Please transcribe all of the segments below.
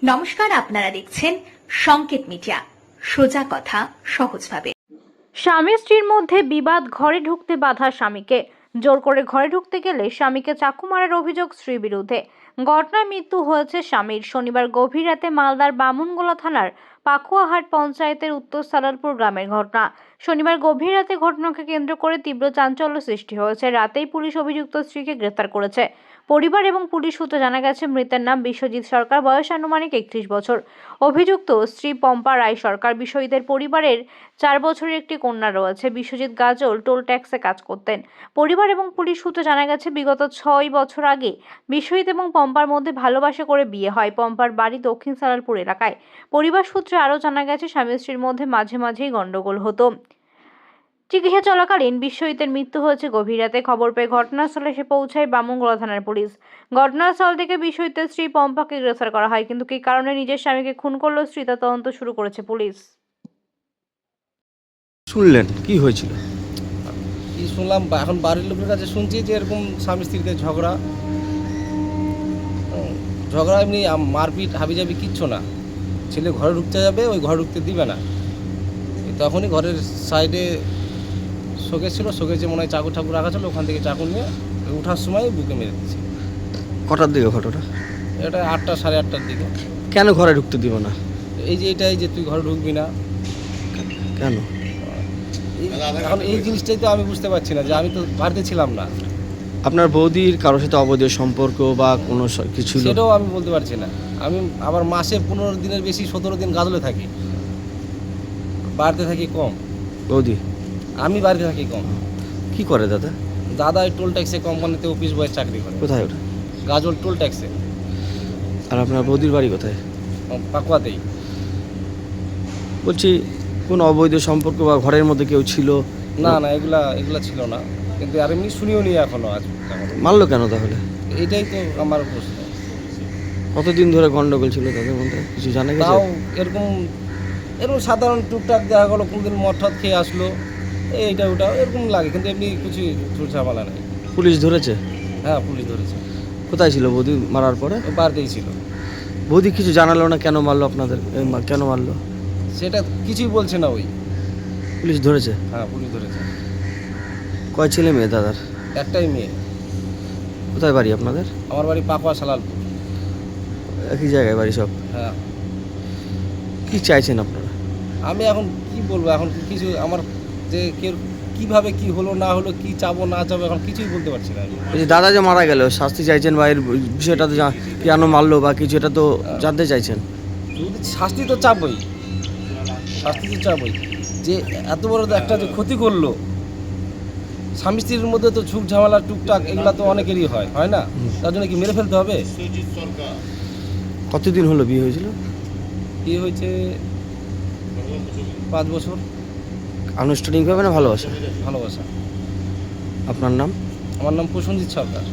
নমস্কার, আপনারা দেখছেন সংকেত মিডিয়া, সোজা কথা সহজভাবে। স্বামী স্ত্রীর মধ্যে বিবাদ, ঘরে ঢুকতে বাধা স্বামীকে। জোর করে ঘরে ঢুকতে গেলে স্বামীকে চাকু মারার অভিযোগ স্ত্রীর বিরুদ্ধে। ঘটনায় মৃত্যু হয়েছে স্বামীর। শনিবার গভীর রাতে মালদার বামুনগোলা থানার পাকুয়াহাট পঞ্চায়েতের উত্তর সালালপুর গ্রামের ঘটনা। শনিবার গভীর রাতে ঘটনাকে কেন্দ্র করে তীব্র চাঞ্চল্য সৃষ্টি হয়েছে। রাতেই পুলিশ অভিযুক্ত স্ত্রীকে গ্রেফতার করেছে। পরিবার এবং পুলিশ সূত্রে জানা গেছে, মৃতের নাম বিশ্বজিৎ সরকার, বয়স আনুমানিক 31 বছর। অভিযুক্ত স্ত্রী পম্পা রায় সরকার। বিষয়ীদের পরিবারের 4 বছরের একটি কন্যা রয়েছে। বিশ্বজিৎ গাজল টোল ট্যাক্সে কাজ করতেন। পরিবার এবং পুলিশ সূত্রে জানা গেছে, বিগত 6 বছর আগে বিশ্বজিৎ এবং পম্পার মধ্যে ভালোবাসা করে বিয়ে হয়। পম্পার বাড়ি দক্ষিণ সালালপুর এলাকায়। পরিবার সূত্রে আরও জানা গেছে, স্বামী স্ত্রীর মধ্যে মাঝে মাঝেই গন্ডগোল হতো। চিকিৎসা চলাকালীন বিশ্বজিতের মৃত্যু হয়েছে গভীর রাতে। খবর পেয়ে ঘটনাস্থলে এসে পৌঁছায় বামুনগোলা থানার পুলিশ। ঘটনাস্থল থেকে বিশ্বজিতের স্ত্রী পম্পাকে গ্রেফতার করা হয়, কিন্তু কী কারণে নিজের স্বামীকে খুন করলো স্ত্রী, তা তদন্ত শুরু করেছে পুলিশ। শুনলেন কি হয়েছিল? কি শুনলাম, এখন বাড়ির লোকের কাছে শুনছি যে এরকম স্বামী স্ত্রীতে ঝগড়া এমনি মারপিট হাবিজাবি কিচ্ছু না। ছেলে ঘরে ঢুকতে যাবে, ওই ঘরে ঢুকতে দিবে না। তখনই ঘরের সাইডে শোকেস ছিল, শোকেসে মনে হয় চাকু ঠাকুর রাখা ছিল, ওখান থেকে চাকু নিয়ে ওঠার সময় বুকে মেরে দিচ্ছে। কটার দিকে ঘটনা? এটা 8টা সাড়ে 8টার দিকে। কেন ঘরে ঢুকতে দিব না? এই যে এটাই যে তুই ঘরে ঢুকবি না কেন? এখন এই জিনিসটাই তো আমি বুঝতে পারছি না, যে আমি তো বাড়িতে ছিলাম না। আপনার বৌদির কারোর সাথে অবৈধ সম্পর্ক বা কোনো কিছু? সেটাও আমি বলতে পারছি না। আমি আবার মাসে 15 দিনের বেশি 17 দিন গাজলে থাকি, বাড়িতে থাকি কম। বৌদি আমি বাড়িতে থাকি কম। কি করে দাদা? দাদা টোল ট্যাক্সে কোম্পানিতে অফিস বয়ের চাকরি করে। কোথায় ওটা? গাজল টোল ট্যাক্সে। আর আপনার বৌদির বাড়ি কোথায়? পাকুয়াতেই। বলছি কোন অবৈধ সম্পর্ক বা ঘরের মধ্যে কেউ ছিল? না না, এগুলা ছিল না, কিন্তু আর এমনি শুনিও নি এখনো। আজ মারলো কেন তাহলে? এইটাই তো আমার প্রশ্ন। কতদিন ধরে গন্ডগোল ছিল তাদের মধ্যে, কিছু জানা গেছে? তাও এরকম সাধারণ টুকটাক দেখা গেলো, কোনদিন মদ টদ খেয়ে আসলো, এইটা ওটা এরকম লাগে, কিন্তু এমনি কিছু ঝামেলা নেই। পুলিশ ধরেছে? হ্যাঁ, পুলিশ ধরেছে। কোথায় ছিল বৌদি মারার পরে? বাড়িতেই ছিল। বৌদি কিছু জানালো না কেন মারলো আপনাদের? কেন মারলো সেটা কিছুই বলছে না। ওই পুলিশ ধরেছে? হ্যাঁ, পুলিশ ধরেছে। কয় ছেলে মেয়ে দাদার? একটাই মেয়ে। কোথায় বাড়ি আপনাদের? আমার বাড়ি পাকুয়া সালালপুর। একই জায়গায় বাড়ি সব? হ্যাঁ। কি চাইছেন আপনারা? আমি এখন কি বলবো, এখন কিছু আমার যে কিভাবে কি হলো না হলো, কি চাবো না চাবো, এখন কিছুই বলতে পারছি না। এই যে দাদা যে মারা গেল, শাস্তি চাইছেন বা এর বিষয়টা তো কেন মারলো বা কিছু, এটা তো জানতে চাইছেন? যদি শাস্তি তো চাবই, শাস্তি তো চাবই। যে এত বড় একটা যে ক্ষতি করলো, স্বামী স্ত্রীর মধ্যে তো ঝুঁক ঝামেলা টুকটাক এগুলা তো অনেকেরই হয় না? তার জন্য কি মেরে ফেলতে হবে? কতদিন হলো বিয়ে হয়েছিল? বিয়ে হয়েছে 5 বছর। আনুষ্ঠানিকভাবে না ভালোবাসা? ভালোবাসা। আপনার নাম? আমার নাম প্রসেনজিৎ সরকার।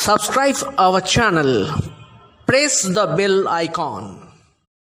Subscribe our channel. Press the bell icon.